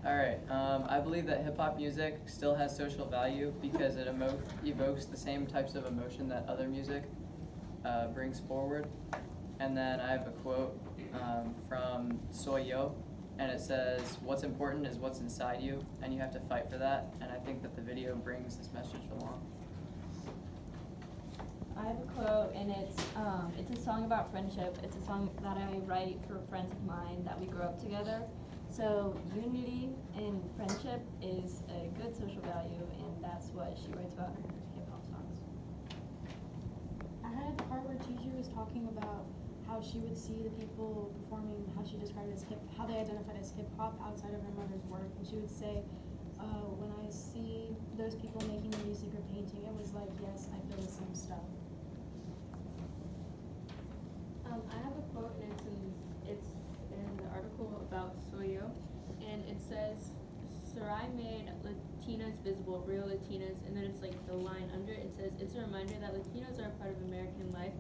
All right. I believe that hip hop music still has social value because it evokes the same types of emotion that other music brings forward. And then I have a quote from Soyo, and it says, "What's important is what's inside you, and you have to fight for that." And I think that the video brings this message along. I have a quote, and it's a song about friendship. It's a song that I write for friends of mine that we grew up together. So unity and friendship is a good social value, and that's what she writes about in her hip hop songs. I had the part where Gigi was talking about how she would see the people performing, how she described it as how they identified as hip hop outside of her mother's work, and she would say, when I see those people making music or painting, it was like, yes, I feel the same stuff. I have a quote, and it's in the article about Soyo, and it says, "Sarai made Latinas visible, real Latinas," and then it's like the line under it. It says, "It's a reminder that Latinos are a part of American life.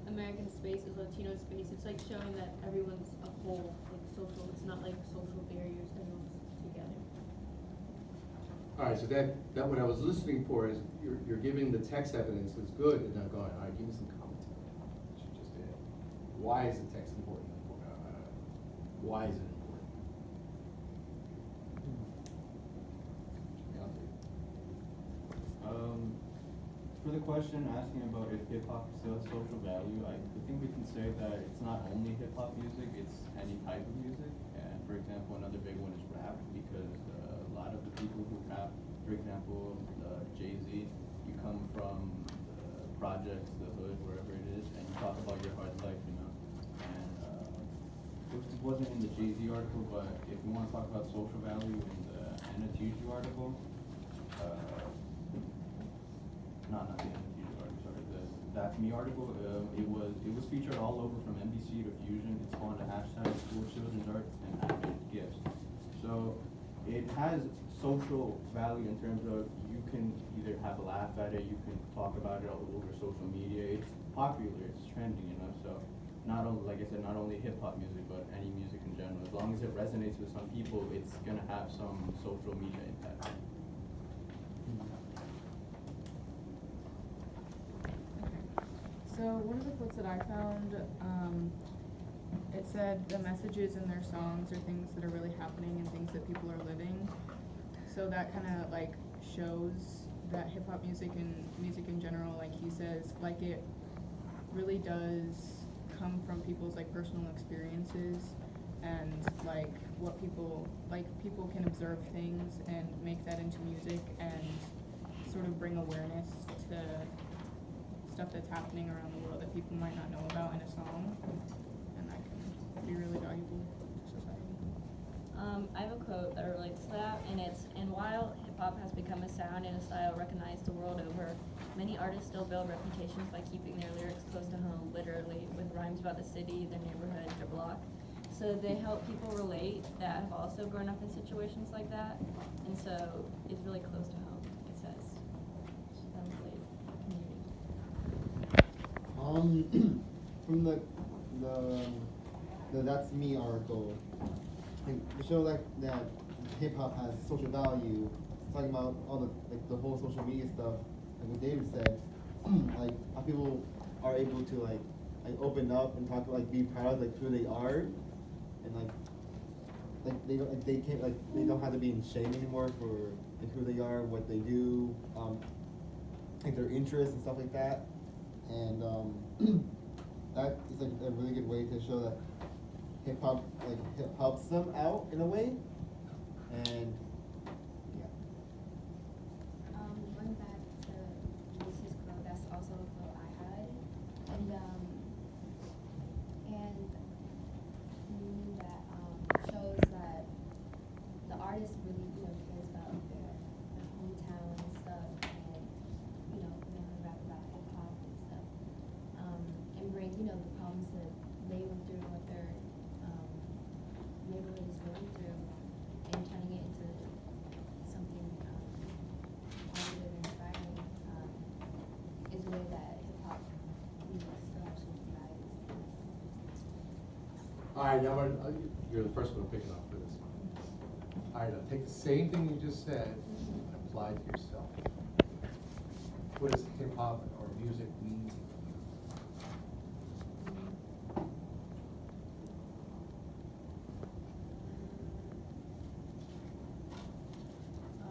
American space is Latino space." It's like showing that everyone's a whole, like social. It's not like social barriers. Everyone's together. All right, so that what I was listening for is you're giving the text evidence is good, and I'm going, all right, give me some commentary. What you just did. Why is the text important? Why is it important? For the question asking about if hip hop still has social value, I think we can say that it's not only hip hop music, it's any type of music. And for example, another big one is rap, because a lot of the people who rap, for example, Jay-Z, you come from the projects, the hood, wherever it is, and you talk about your hard life, you know. And this wasn't in the Jay-Z article, but if you want to talk about social value in the Anna Tijoux article, not the NTG article, sorry, the That's Me article, it was featured all over from NBC to Fusion. It spawned a hashtag School Children's Art and Advent Gifts. So it has social value in terms of you can either have a laugh at it, you can talk about it all over social media. It's popular, it's trending, you know. So not only, like I said, not only hip hop music, but any music in general. As long as it resonates with some people, it's gonna have some social media impact. So one of the quotes that I found, it said the messages in their songs are things that are really happening and things that people are living. So that kind of like shows that hip hop music and music in general, like he says, like it really does come from people's like personal experiences and like what people can observe things and make that into music and sort of bring awareness to stuff that's happening around the world that people might not know about in a song, and that can be really valuable to society. I have a quote that relates to that, and while hip-hop has become a sound and a style recognized the world over, many artists still build reputations by keeping their lyrics close to home, literally, with rhymes about the city, their neighborhood, their block. So they help people relate that have also grown up in situations like that, and so it's really close to home, it says. That relate community. From the That's Me article, to show that hip hop has social value, talking about all the whole social media stuff, like what David said, like how people are able to like open up and talk, like be proud of like who they are, and they don't have to be in shame anymore for like who they are, what they do, like their interests and stuff like that. And that is like a really good way to show that hip hop helps them out in a way. And yeah. Going back to Lucy's quote, that's also a quote I had, and that shows that the artist really cares about their hometown and stuff, and when they rap about hip hop and stuff, and bring the problems that they went through, what their neighborhood is going through, and turning it into something positive and inspiring is a way that hip hop music still actually values. All right, now you're the first one picking up for this one. All All right, now take the same thing you just said and apply it to yourself. What does hip hop or music mean to you? I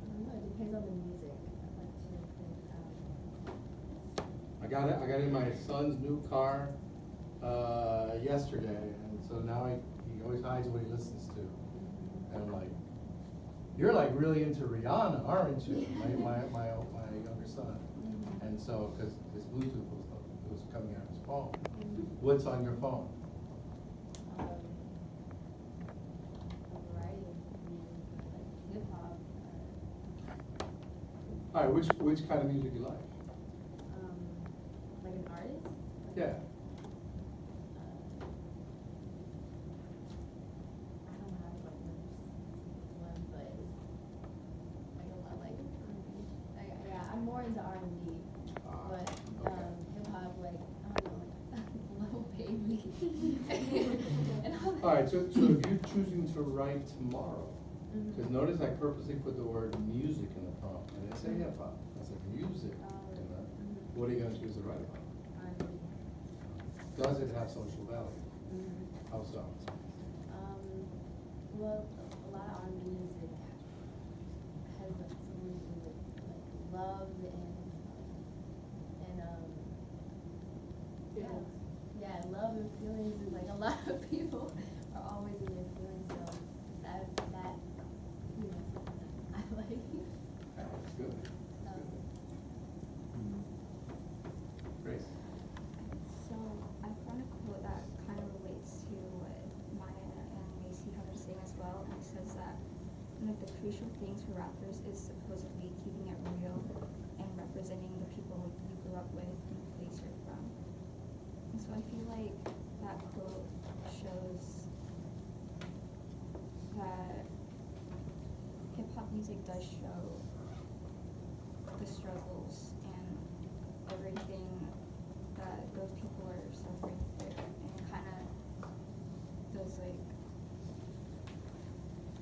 don't know, it depends on the music. I like to think, I got it in my son's new car, yesterday, and so now he always hides what he listens to. And I'm like, you're like really into Rihanna, aren't you? My younger son. And so, cause his Bluetooth was coming out of his phone. What's on your phone? a variety of music, like hip hop, All right, which kind of music you like? like an artist. Yeah. I don't have like one, but like a lot like R&B. Like, yeah, I'm more into R&B, but okay. hip hop like I don't know, like Lil Baby. And all that. All right, so if you're choosing to write tomorrow, because notice I purposely put the word music in the prompt, and I didn't say hip hop, I said music. In that. What are you gonna choose to write about? R&B. Does it have social value? How so? Well, a lot of R&B music has something to do with like love and yeah, love and feelings, and like a lot of people are always in their feelings, so that you know I like. That's good. That's good. Grace? So I found a quote that kind of relates to what Maya and Macy have been saying as well, and it says that one of the crucial things for rappers is supposedly keeping it real and representing the people you grew up with and the place you're from. And so I feel like that quote shows that hip hop music does show the struggles and everything that those people are suffering through, and it kind of feels like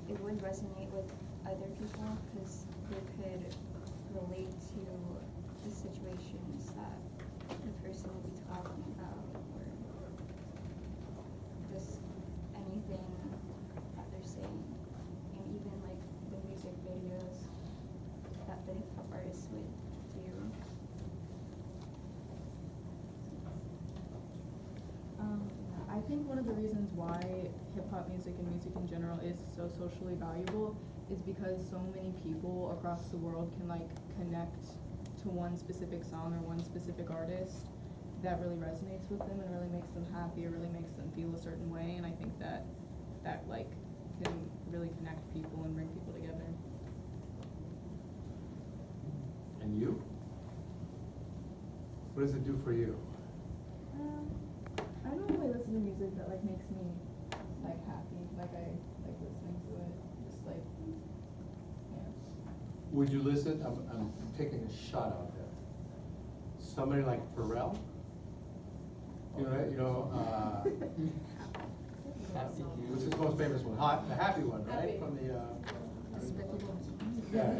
it would resonate with other people because they could relate to the situations that the person would be talking about, or just anything that they're saying, and even like the music videos that the hip hop artists would do. I think one of the reasons why hip hop music and music in general is so socially valuable is because so many people across the world can like connect to one specific song or one specific artist that really resonates with them and really makes them happy or really makes them feel a certain way, and I think that like can really connect people and bring people together. And you? What does it do for you? I don't really listen to music that like makes me like happy. Like I like listening to it. Just like yeah. Would you listen? I'm taking a shot out there. Somebody like Pharrell? What's his most famous one? The happy one, right? From the yeah.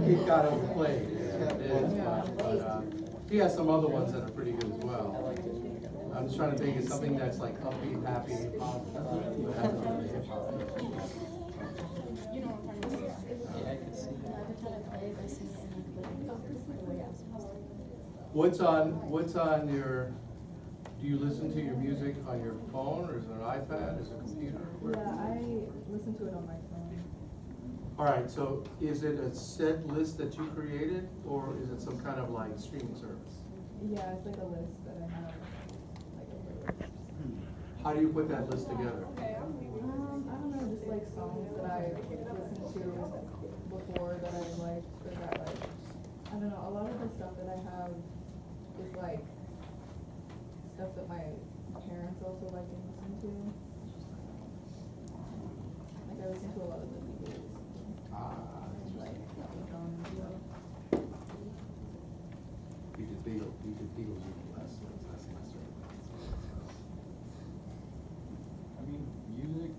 It got overplayed. Yeah, it is, but he has some other ones that are pretty good as well. I'm just trying to think of something that's like upbeat, happy, positive. Yeah, I could see What's on your, do you listen to your music on your phone, or is it an iPad, is it a computer? Yeah, I listen to it on my phone. All right, so is it a set list that you created, or is it some kind of like streaming service? Yeah, it's like a list that I have, like a playlist. How do you put that list together? I don't know, just like songs that I listened to before that I liked, or that like, I don't know, a lot of the stuff that I have is like stuff that my parents also like and listen to. Like I listen to a lot of the Beatles. Like Elton John and stuff. We did Beatles last semester. I mean, music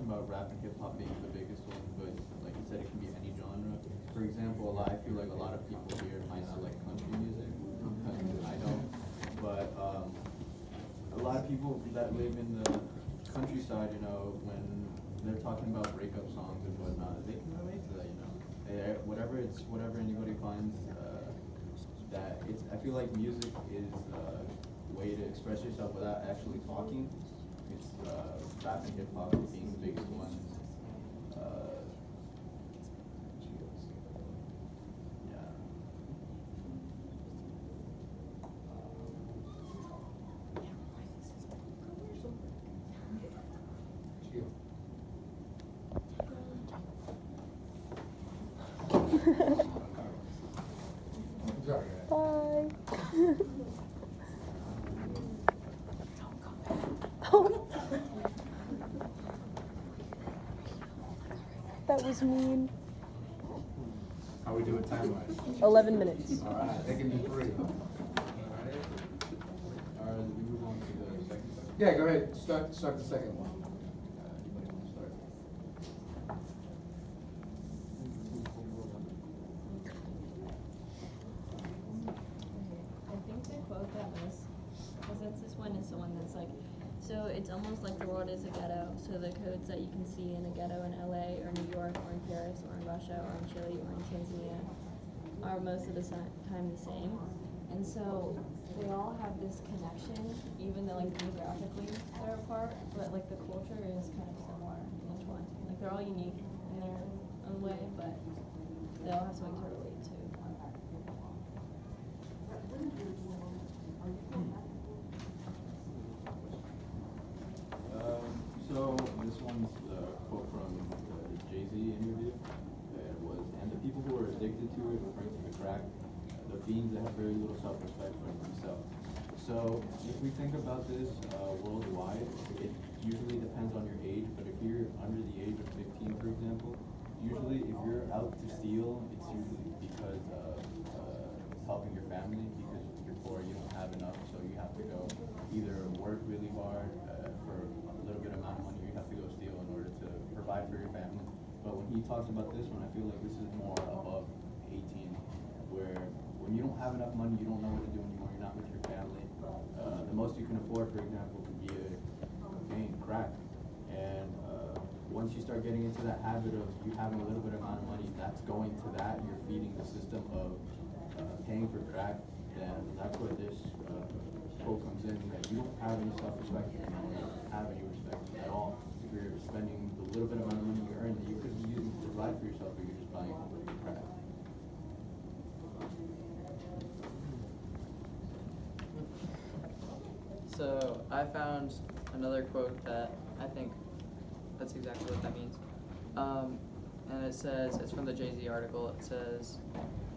about rap and hip hop being the biggest one, but like you said, it can be any genre. For example, I feel like a lot of people here might not like country music. I don't, but a lot of people that live in the countryside, you know, when they're talking about breakup songs and whatnot, they can relate to that, you know. Whatever anybody finds that it's. I feel like music is a way to express yourself without actually talking. It's rap and hip hop being the biggest ones. Yeah. Sorry, guys. Bye. That was mean. How we doing time-wise? 11 minutes. All right, they can do 3. Alright, we move on to the second section. Yeah, go ahead, start the second one. Anybody want to start? I think the quote that was, because that's this one is the one that's like, so it's almost like the world is a ghetto. So the codes that you can see in a ghetto in LA or New York or in Paris or in Russia or in Chile or in Tanzania are most of the time the same. And so they all have this connection, even though like geographically they're apart, but like the culture is kind of similar in each one. Like they're all unique in their own way, but they all have something to relate to. So this one's a quote from the Jay-Z interview. It was, and the people who are addicted to it, referring to the crack, the fiends that have very little self-respect for themselves. So if we think about this worldwide, it usually depends on your age, but if you're under the age of 15, for example, usually if you're out to steal, it's usually because of helping your family, because you're poor, you don't have enough, so you have to go either work really hard for a little bit amount of money, you have to go steal in order to provide for your family. But when he talks about this one, I feel like this is more above 18, where when you don't have enough money, you don't know what to do anymore, you're not with your family. The most you can afford, for example, could be cocaine, crack. And once you start getting into that habit of you having a little bit amount of money, that's going to that, you're feeding the system of paying for crack, then that's where this quote comes in, that you don't have any self-respect anymore, you don't have any respect at all. If you're spending the little bit amount of money you earn that you could be using to provide for yourself, but you're just buying crack. So I found another quote that I think that's exactly what that means. And it says, it's from the Jay-Z article, it says,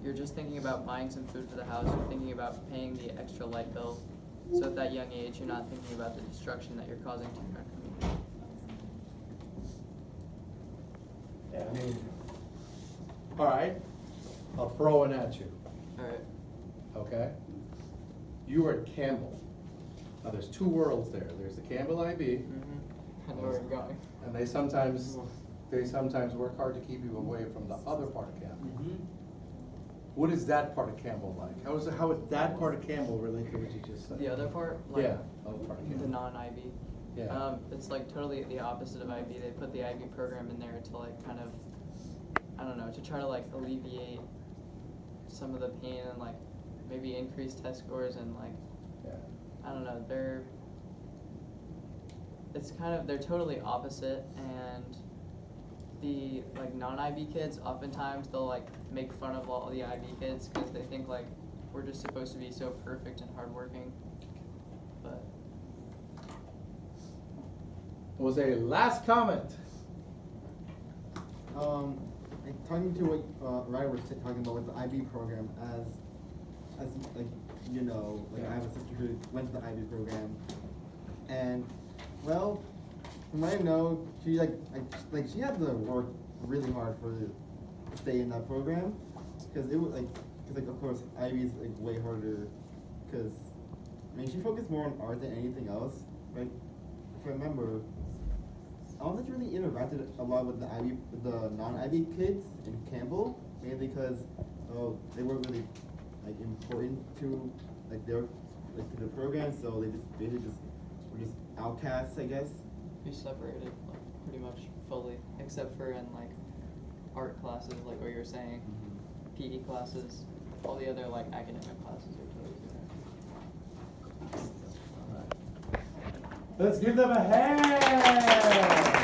you're just thinking about buying some food for the house, you're thinking about paying the extra light bill. So at that young age, you're not thinking about the destruction that you're causing to your community. Yeah, I mean, all right, I'll throw it at you, Alright. okay? You were at Campbell. Now, there's 2 worlds there. There's the Campbell IB, Mm-hmm. I know where you're going. and they sometimes work hard to keep you away from the other part of Campbell. What is that part of Campbell like? How would that part of Campbell relate to what you just said? The other part, like Yeah, other part of the Campbell. non-IB. Yeah. It's like totally the opposite of IB. They put the IB program in there to like kind of, I don't know, to try to like alleviate some of the pain and like maybe increase test scores and like, Yeah. I don't know, they're totally opposite. And the like non-IB kids, oftentimes they'll like make fun of all the IB kids because they think like we're just supposed to be so perfect and hardworking. But Jose, last comment. Like, talking to what Ryder was talking about with the IB program, as like, you know, like I have a sister who went to the IB program, and well, from what I know, she she had to work really hard to stay in that program, because it was like of course IB is like way harder, because I mean she focused more on art than anything else, right? If I remember, I don't think she really interacted a lot with the non-Ivy kids in Campbell, mainly because they weren't really like important to like their to the program, so they basically were just outcasts, I guess. We separated like pretty much fully, except for in like art classes, like what you were saying, PE classes, all the other like academic classes are totally different. Let's give them a hand.